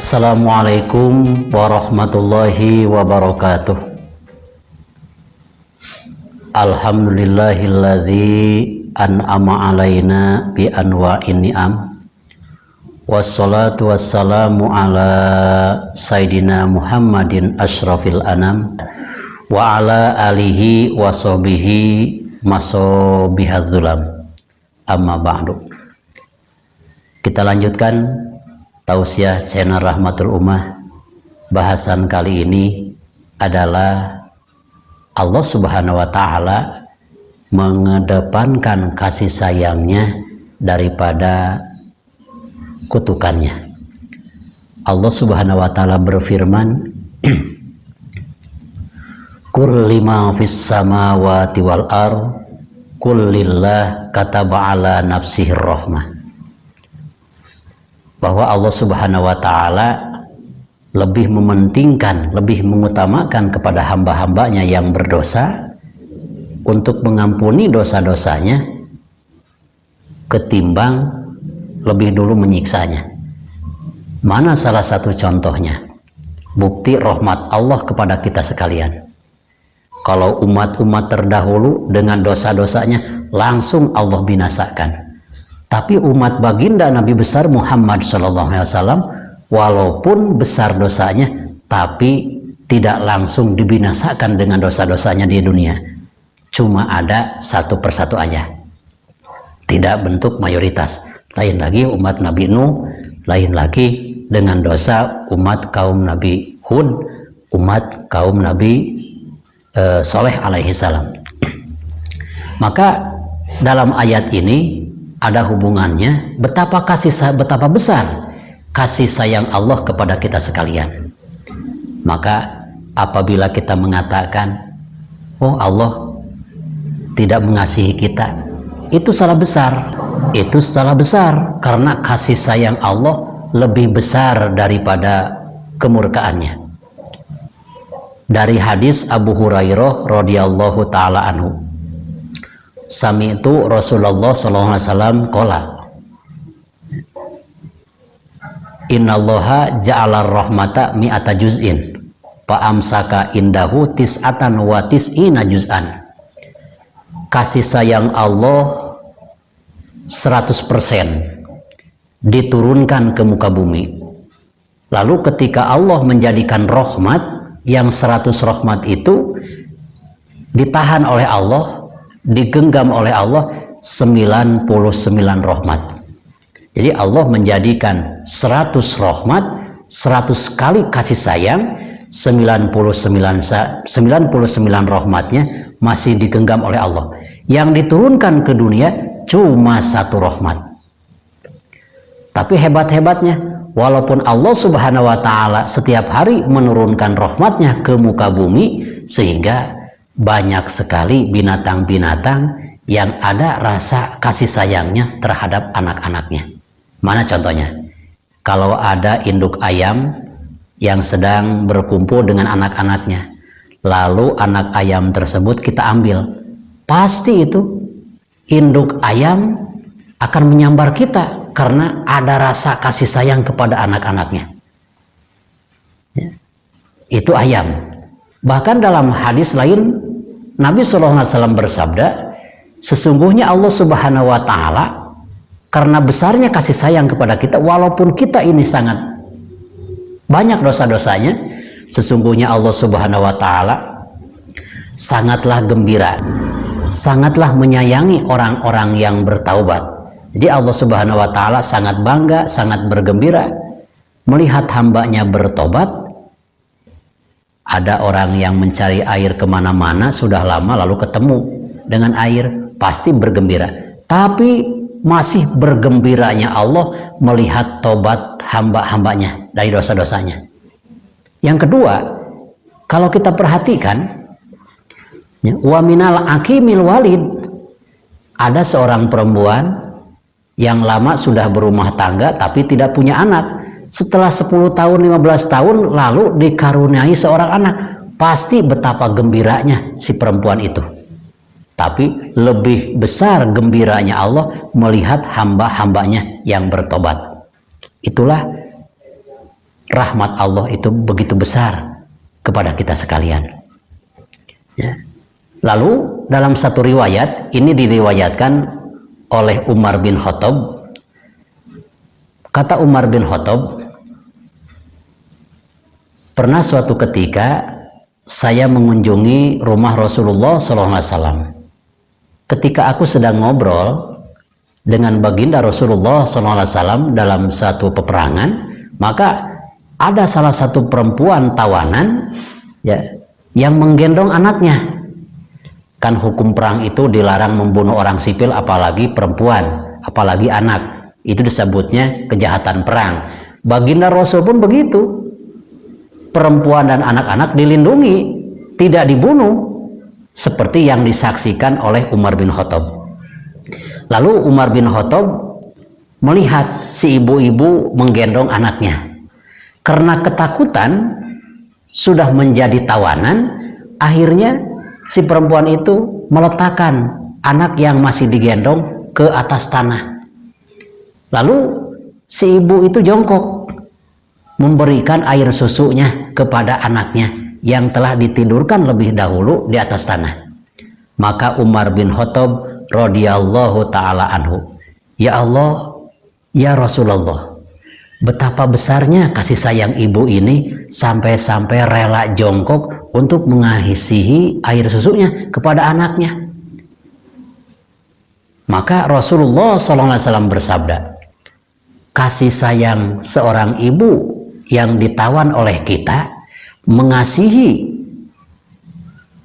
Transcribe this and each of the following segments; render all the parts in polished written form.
Assalamualaikum warahmatullahi wabarakatuh. Alhamdulillahilladzi an'ama alaina bi anwa'in ni'am. Wassalatu wassalamu ala sayyidina Muhammadin asyrafil anam wa ala alihi wa sahbihi masobihazzulam. Amma ba'du. Kita lanjutkan tausiah channel Rahmatul Ummah. Bahasan kali ini adalah Allah Subhanahu wa Ta'ala mengedepankan kasih sayangnya daripada kutukannya. Allah Subhanahu wa Ta'ala berfirman, Qul lima fis samawati wal ard qul lillah kataba ala nafsihir rahmah. Bahwa Allah Subhanahu wa Ta'ala lebih mementingkan, lebih mengutamakan kepada hamba-hambanya yang berdosa untuk mengampuni dosa-dosanya ketimbang lebih dulu menyiksanya. Mana salah satu contohnya? Bukti rahmat Allah kepada kita sekalian. Kalau umat-umat terdahulu dengan dosa-dosanya langsung Allah binasakan. Tapi umat baginda Nabi besar Muhammad SAW, walaupun besar dosanya, tapi tidak langsung dibinasakan dengan dosa-dosanya di dunia. Cuma ada satu persatu aja. Tidak bentuk mayoritas. Lain lagi umat Nabi Nuh, lain lagi dengan dosa umat kaum Nabi Hud, umat kaum Nabi Soleh alaihi salam. Maka dalam ayat ini ada hubungannya betapa besar kasih sayang Allah kepada kita sekalian. Maka apabila kita mengatakan, oh Allah tidak mengasihi kita, itu salah besar. Itu salah besar karena kasih sayang Allah lebih besar daripada kemurkaannya. Dari hadis Abu Hurairah radhiyallahu taala anhu, sami'tu Rasulullah sallallahu alaihi wasallam qala, innallaha ja'ala rahmata mi'ata juz'in fa amsaka indahu tis'atan wa tis'ina juz'an. Kasih sayang Allah 100% diturunkan ke muka bumi. Lalu ketika Allah menjadikan rahmat, yang 100 rahmat itu ditahan oleh Allah, digenggam oleh Allah 99 rahmat. Jadi Allah menjadikan 100 rahmat, 100 kali kasih sayang, 99 rahmatnya masih digenggam oleh Allah. Yang diturunkan ke dunia cuma 1 rahmat. Tapi hebat-hebatnya, walaupun Allah Subhanahu wa Ta'ala setiap hari menurunkan rahmatnya ke muka bumi, sehingga banyak sekali binatang-binatang yang ada rasa kasih sayangnya terhadap anak-anaknya. Mana contohnya? Kalau ada induk ayam yang sedang berkumpul dengan anak-anaknya, lalu anak ayam tersebut kita ambil, pasti itu induk ayam akan menyambar kita karena ada rasa kasih sayang kepada anak-anaknya. Ya. Itu ayam. Bahkan dalam hadis lain Nabi SAW bersabda, sesungguhnya Allah Subhanahu wa Ta'ala karena besarnya kasih sayang kepada kita, walaupun kita ini sangat banyak dosa-dosanya, sesungguhnya Allah Subhanahu wa Ta'ala sangatlah gembira, sangatlah menyayangi orang-orang yang bertaubat. Jadi Allah Subhanahu wa Ta'ala sangat bangga, sangat bergembira melihat hambanya bertobat. Ada orang yang mencari air kemana-mana sudah lama lalu ketemu dengan air, pasti bergembira. Tapi masih bergembiranya Allah melihat tobat hamba-hambanya dari dosa-dosanya. Yang kedua, kalau kita perhatikan, wa minal akimil walid, ada seorang perempuan yang lama sudah berumah tangga tapi tidak punya anak. Setelah 10 tahun, 15 tahun lalu dikaruniai seorang anak. Pasti betapa gembiranya si perempuan itu. Tapi lebih besar gembiranya Allah melihat hamba-hambanya yang bertobat. Itulah rahmat Allah itu begitu besar kepada kita sekalian. Ya. Lalu dalam satu riwayat, ini diriwayatkan oleh Umar bin Khattab. Kata Umar bin Khattab, pernah suatu ketika saya mengunjungi rumah Rasulullah SAW. Ketika aku sedang ngobrol dengan baginda Rasulullah SAW dalam satu peperangan, maka ada salah satu perempuan tawanan ya, yang menggendong anaknya. Kan hukum perang itu dilarang membunuh orang sipil, apalagi perempuan, apalagi anak. Itu disebutnya kejahatan perang. Baginda Rasul pun begitu. Perempuan dan anak-anak dilindungi, tidak dibunuh, seperti yang disaksikan oleh Umar bin Khattab. Lalu Umar bin Khattab melihat si ibu-ibu menggendong anaknya. Karena ketakutan sudah menjadi tawanan, akhirnya si perempuan itu meletakkan anak yang masih digendong ke atas tanah. Lalu si ibu itu jongkok memberikan air susunya kepada anaknya yang telah ditidurkan lebih dahulu di atas tanah. Maka Umar bin Khattab radhiyallahu ta'ala anhu, ya Allah, ya Rasulullah, betapa besarnya kasih sayang ibu ini sampai-sampai rela jongkok untuk mengasihi air susunya kepada anaknya. Maka Rasulullah SAW bersabda, kasih sayang seorang ibu yang ditawan oleh kita, mengasihi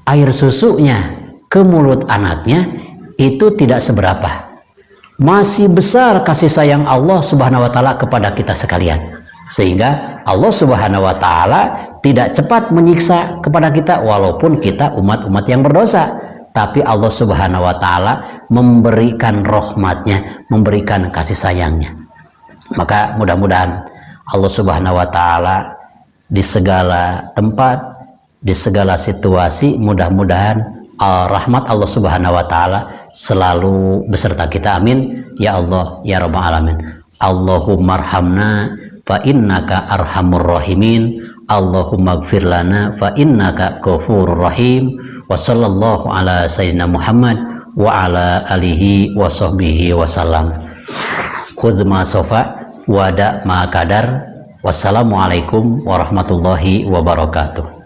air susunya ke mulut anaknya, itu tidak seberapa. Masih besar kasih sayang Allah Subhanahu wa Ta'ala kepada kita sekalian, sehingga Allah Subhanahu wa Ta'ala tidak cepat menyiksa kepada kita walaupun kita umat-umat yang berdosa, tapi Allah Subhanahu wa Ta'ala memberikan rahmatnya, memberikan kasih sayangnya. Maka mudah-mudahan Allah Subhanahu wa Ta'ala di segala tempat, di segala situasi, mudah-mudahan rahmat Allah Subhanahu wa Ta'ala selalu beserta kita. Amin ya Allah ya Rabbal alamin. Allahumma arhamna fa innaka arhamur rahimin. Allahumma ighfir lana fa innaka ghafurur rahim. Wa sallallahu ala sayyidina Muhammad wa ala alihi wa sahbihi wasallam. Khudh ma sofa wada ma kadar. Wassalamualaikum warahmatullahi wabarakatuh.